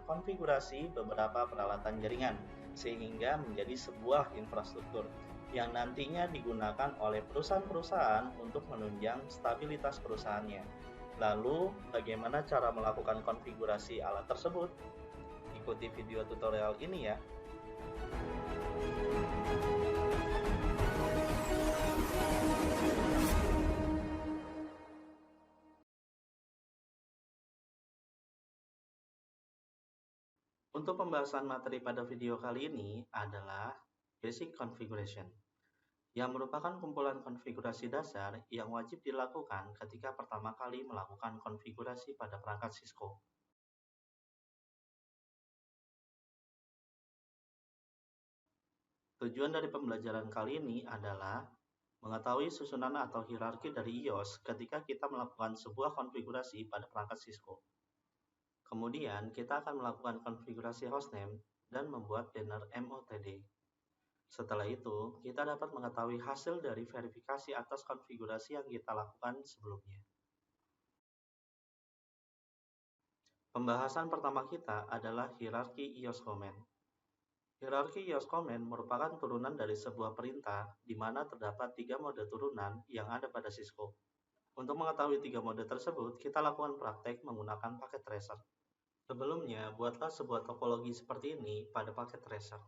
konfigurasi beberapa peralatan jaringan, sehingga menjadi sebuah infrastruktur yang nantinya digunakan oleh perusahaan-perusahaan untuk menunjang stabilitas perusahaannya. Lalu, bagaimana cara melakukan konfigurasi alat tersebut? Ikuti video tutorial ini ya. Untuk pembahasan materi pada video kali ini adalah Basic Configuration, yang merupakan kumpulan konfigurasi dasar yang wajib dilakukan ketika pertama kali melakukan konfigurasi pada perangkat Cisco. Tujuan dari pembelajaran kali ini adalah mengetahui susunan atau hierarki dari IOS ketika kita melakukan sebuah konfigurasi pada perangkat Cisco. Kemudian, kita akan melakukan konfigurasi hostname dan membuat banner MOTD. Setelah itu, kita dapat mengetahui hasil dari verifikasi atas konfigurasi yang kita lakukan sebelumnya. Pembahasan pertama kita adalah hierarki IOS command. Hierarki IOS command merupakan turunan dari sebuah perintah di mana terdapat 3 mode turunan yang ada pada Cisco. Untuk mengetahui 3 mode tersebut, kita lakukan praktek menggunakan paket tracer. Sebelumnya, buatlah sebuah topologi seperti ini pada paket tracer.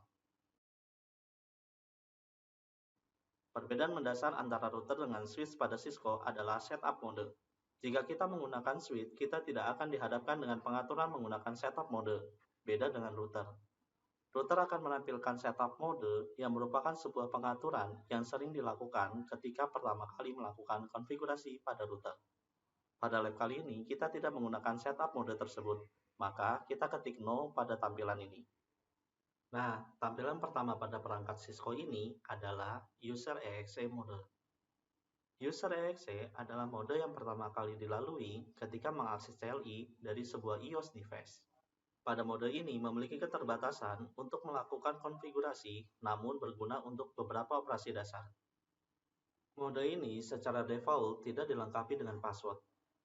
Perbedaan mendasar antara router dengan switch pada Cisco adalah setup mode. Jika kita menggunakan switch, kita tidak akan dihadapkan dengan pengaturan menggunakan setup mode, beda dengan router. Router akan menampilkan setup mode yang merupakan sebuah pengaturan yang sering dilakukan ketika pertama kali melakukan konfigurasi pada router. Pada lab kali ini, kita tidak menggunakan setup mode tersebut, maka kita ketik no pada tampilan ini. Nah, tampilan pertama pada perangkat Cisco ini adalah User EXE mode. User EXE adalah mode yang pertama kali dilalui ketika mengakses CLI dari sebuah IOS device. Pada mode ini memiliki keterbatasan untuk melakukan konfigurasi, namun berguna untuk beberapa operasi dasar. Mode ini secara default tidak dilengkapi dengan password,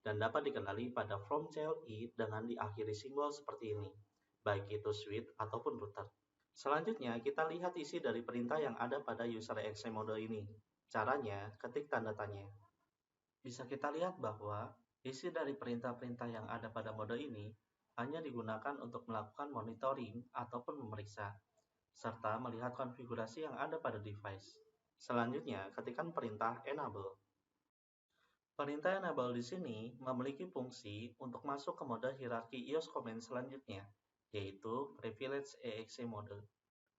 dan dapat dikenali pada from CLI dengan diakhiri simbol seperti ini, baik itu switch ataupun router. Selanjutnya, kita lihat isi dari perintah yang ada pada user exe mode ini. Caranya, ketik tanda tanya. Bisa kita lihat bahwa isi dari perintah-perintah yang ada pada mode ini hanya digunakan untuk melakukan monitoring ataupun memeriksa, serta melihat konfigurasi yang ada pada device. Selanjutnya, ketikkan perintah enable. Perintah enable di sini memiliki fungsi untuk masuk ke mode hierarki IOS command selanjutnya, yaitu privilege exe mode.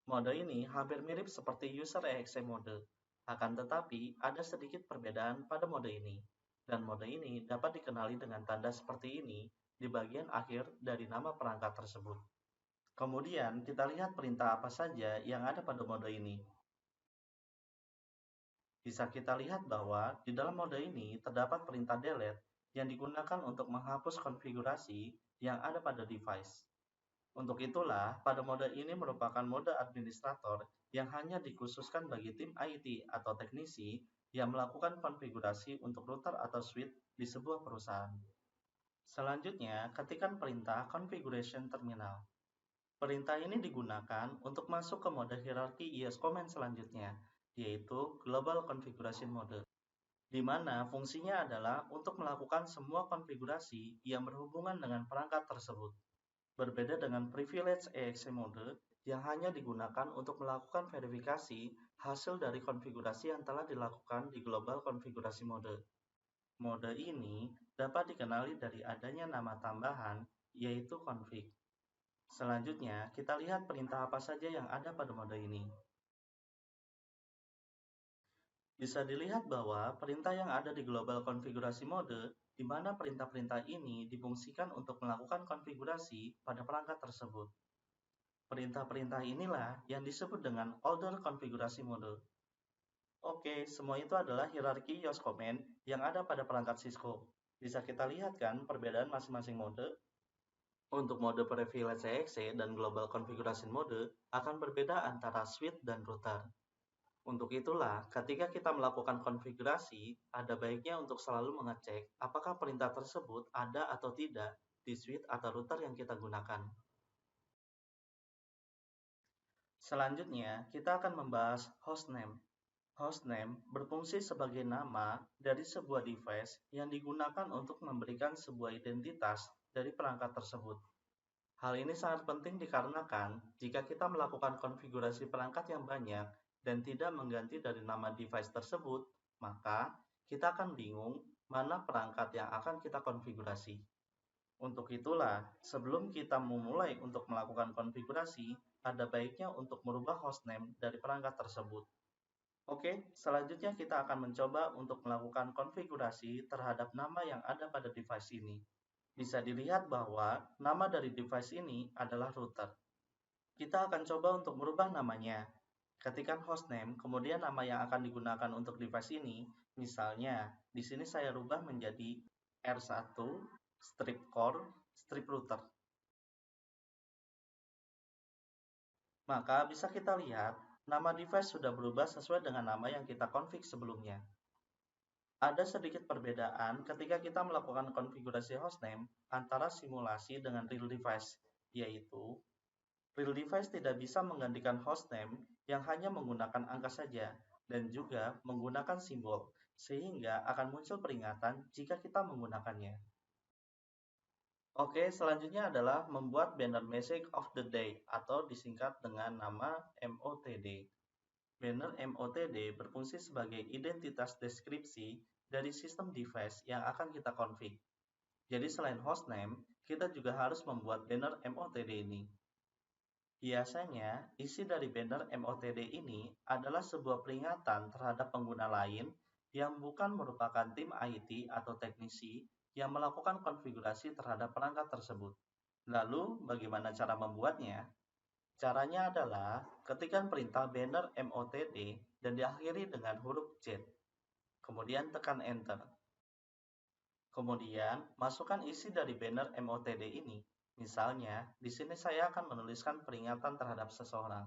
Mode ini hampir mirip seperti user exe mode, akan tetapi ada sedikit perbedaan pada mode ini, dan mode ini dapat dikenali dengan tanda seperti ini di bagian akhir dari nama perangkat tersebut. Kemudian, kita lihat perintah apa saja yang ada pada mode ini. Bisa kita lihat bahwa di dalam mode ini terdapat perintah delete yang digunakan untuk menghapus konfigurasi yang ada pada device. Untuk itulah, pada mode ini merupakan mode administrator yang hanya dikhususkan bagi tim IT atau teknisi yang melakukan konfigurasi untuk router atau switch di sebuah perusahaan. Selanjutnya, ketikkan perintah configuration terminal. Perintah ini digunakan untuk masuk ke mode hierarki IOS command selanjutnya, yaitu Global Configuration Mode, di mana fungsinya adalah untuk melakukan semua konfigurasi yang berhubungan dengan perangkat tersebut. Berbeda dengan privilege exe mode yang hanya digunakan untuk melakukan verifikasi hasil dari konfigurasi yang telah dilakukan di Global Configuration Mode. Mode ini dapat dikenali dari adanya nama tambahan, yaitu config. Selanjutnya, kita lihat perintah apa saja yang ada pada mode ini. Bisa dilihat bahwa perintah yang ada di Global Configuration Mode, di mana perintah-perintah ini difungsikan untuk melakukan konfigurasi pada perangkat tersebut. Perintah-perintah inilah yang disebut dengan Older Configuration Mode. Oke, semua itu adalah hierarki IOS command yang ada pada perangkat Cisco. Bisa kita lihat kan perbedaan masing-masing mode? Untuk mode privilege exe dan global configuration mode akan berbeda antara switch dan router. Untuk itulah, ketika kita melakukan konfigurasi, ada baiknya untuk selalu mengecek apakah perintah tersebut ada atau tidak di switch atau router yang kita gunakan. Selanjutnya, kita akan membahas hostname. Hostname berfungsi sebagai nama dari sebuah device yang digunakan untuk memberikan sebuah identitas dari perangkat tersebut. Hal ini sangat penting dikarenakan jika kita melakukan konfigurasi perangkat yang banyak dan tidak mengganti dari nama device tersebut, maka kita akan bingung mana perangkat yang akan kita konfigurasi. Untuk itulah, sebelum kita memulai untuk melakukan konfigurasi, ada baiknya untuk merubah hostname dari perangkat tersebut. Oke, selanjutnya kita akan mencoba untuk melakukan konfigurasi terhadap nama yang ada pada device ini. Bisa dilihat bahwa nama dari device ini adalah router. Kita akan coba untuk merubah namanya. Ketikkan hostname, kemudian nama yang akan digunakan untuk device ini. Misalnya, di sini saya rubah menjadi R1 strip core strip router. Maka bisa kita lihat, nama device sudah berubah sesuai dengan nama yang kita config sebelumnya. Ada sedikit perbedaan ketika kita melakukan konfigurasi hostname antara simulasi dengan real device, yaitu real device tidak bisa menggantikan hostname yang hanya menggunakan angka saja dan juga menggunakan simbol, sehingga akan muncul peringatan jika kita menggunakannya. Oke, selanjutnya adalah membuat banner message of the day atau disingkat dengan nama MOTD. Banner MOTD berfungsi sebagai identitas deskripsi dari sistem device yang akan kita config. Jadi selain hostname, kita juga harus membuat banner MOTD ini. Biasanya, isi dari banner MOTD ini adalah sebuah peringatan terhadap pengguna lain yang bukan merupakan tim IT atau teknisi yang melakukan konfigurasi terhadap perangkat tersebut. Lalu, bagaimana cara membuatnya? Caranya adalah ketikkan perintah banner MOTD dan diakhiri dengan huruf Z. Kemudian tekan Enter. Kemudian, masukkan isi dari banner MOTD ini. Misalnya, di sini saya akan menuliskan peringatan terhadap seseorang.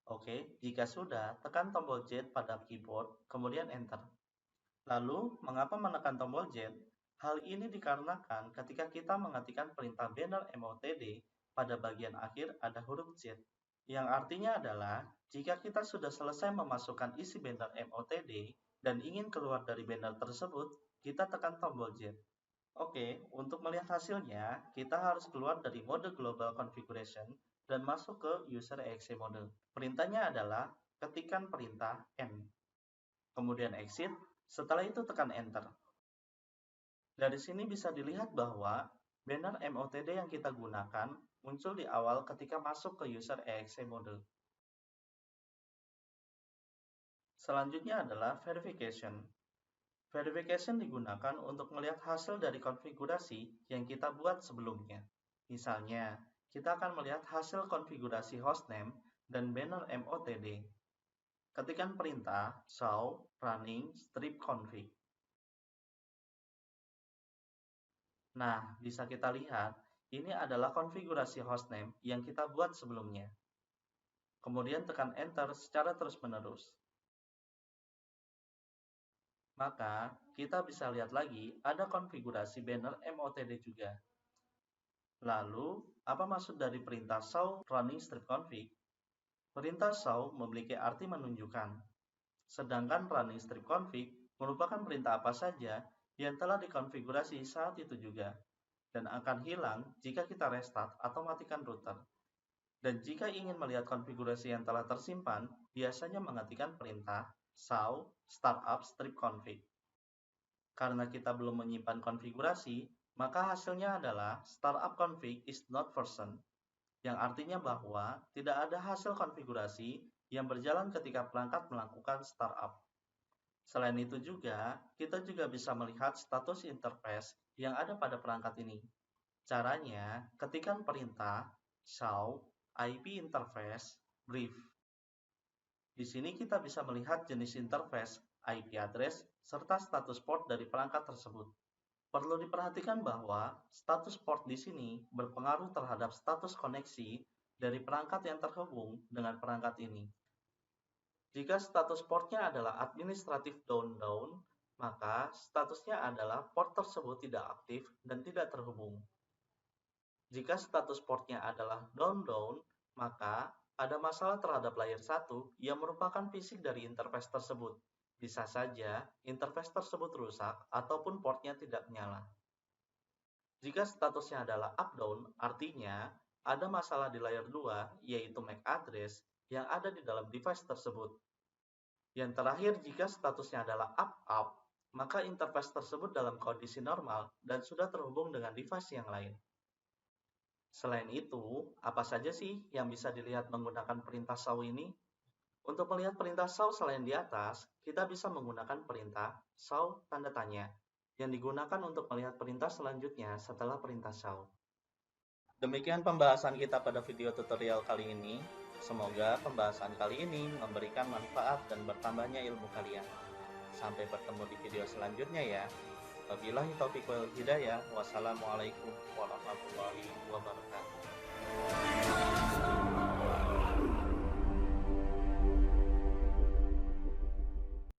Oke, jika sudah, tekan tombol Z pada keyboard, kemudian Enter. Lalu, mengapa menekan tombol Z? Hal ini dikarenakan ketika kita mengetikkan perintah banner MOTD, pada bagian akhir ada huruf Z, yang artinya adalah jika kita sudah selesai memasukkan isi banner MOTD dan ingin keluar dari banner tersebut, kita tekan tombol Z. Oke, untuk melihat hasilnya, kita harus keluar dari mode Global Configuration dan masuk ke User Exe mode. Perintahnya adalah ketikkan perintah N, kemudian exit, setelah itu tekan Enter. Dari sini bisa dilihat bahwa banner MOTD yang kita gunakan muncul di awal ketika masuk ke User Exe mode. Selanjutnya adalah Verification. Verification digunakan untuk melihat hasil dari konfigurasi yang kita buat sebelumnya. Misalnya, kita akan melihat hasil konfigurasi hostname dan banner MOTD. Ketikkan perintah show running strip config. Nah, bisa kita lihat, ini adalah konfigurasi hostname yang kita buat sebelumnya. Kemudian tekan Enter secara terus-menerus. Maka, kita bisa lihat lagi ada konfigurasi banner MOTD juga. Lalu, apa maksud dari perintah show running strip config? Perintah show memiliki arti menunjukkan, sedangkan running strip config merupakan perintah apa saja yang telah dikonfigurasi saat itu juga, dan akan hilang jika kita restart atau matikan router. Dan jika ingin melihat konfigurasi yang telah tersimpan, biasanya mengetikkan perintah show startup strip config. Karena kita belum menyimpan konfigurasi, maka hasilnya adalah startup config is not version, yang artinya bahwa tidak ada hasil konfigurasi yang berjalan ketika perangkat melakukan startup. Selain itu juga, kita juga bisa melihat status interface yang ada pada perangkat ini. Caranya, ketikkan perintah show IP interface brief. Di sini kita bisa melihat jenis interface, IP address, serta status port dari perangkat tersebut. Perlu diperhatikan bahwa status port di sini berpengaruh terhadap status koneksi dari perangkat yang terhubung dengan perangkat ini. Jika status portnya adalah administratif down, maka statusnya adalah port tersebut tidak aktif dan tidak terhubung. Jika status portnya adalah down, maka Ada masalah terhadap layer 1 yang merupakan fisik dari interface tersebut. Bisa saja interface tersebut rusak ataupun portnya tidak menyala. Jika statusnya adalah up-down, artinya ada masalah di layer 2, yaitu MAC address, yang ada di dalam device tersebut. Yang terakhir, jika statusnya adalah up-up, maka interface tersebut dalam kondisi normal dan sudah terhubung dengan device yang lain. Selain itu, apa saja sih yang bisa dilihat menggunakan perintah saw ini? Untuk melihat perintah saw selain di atas, kita bisa menggunakan perintah saw tanda tanya yang digunakan untuk melihat perintah selanjutnya setelah perintah saw. Demikian pembahasan kita pada video tutorial kali ini. Semoga pembahasan kali ini memberikan manfaat dan bertambahnya ilmu kalian. Sampai bertemu di video selanjutnya ya. Wabillahi taufiq wal hidayah. Wassalamualaikum warahmatullahi wabarakatuh.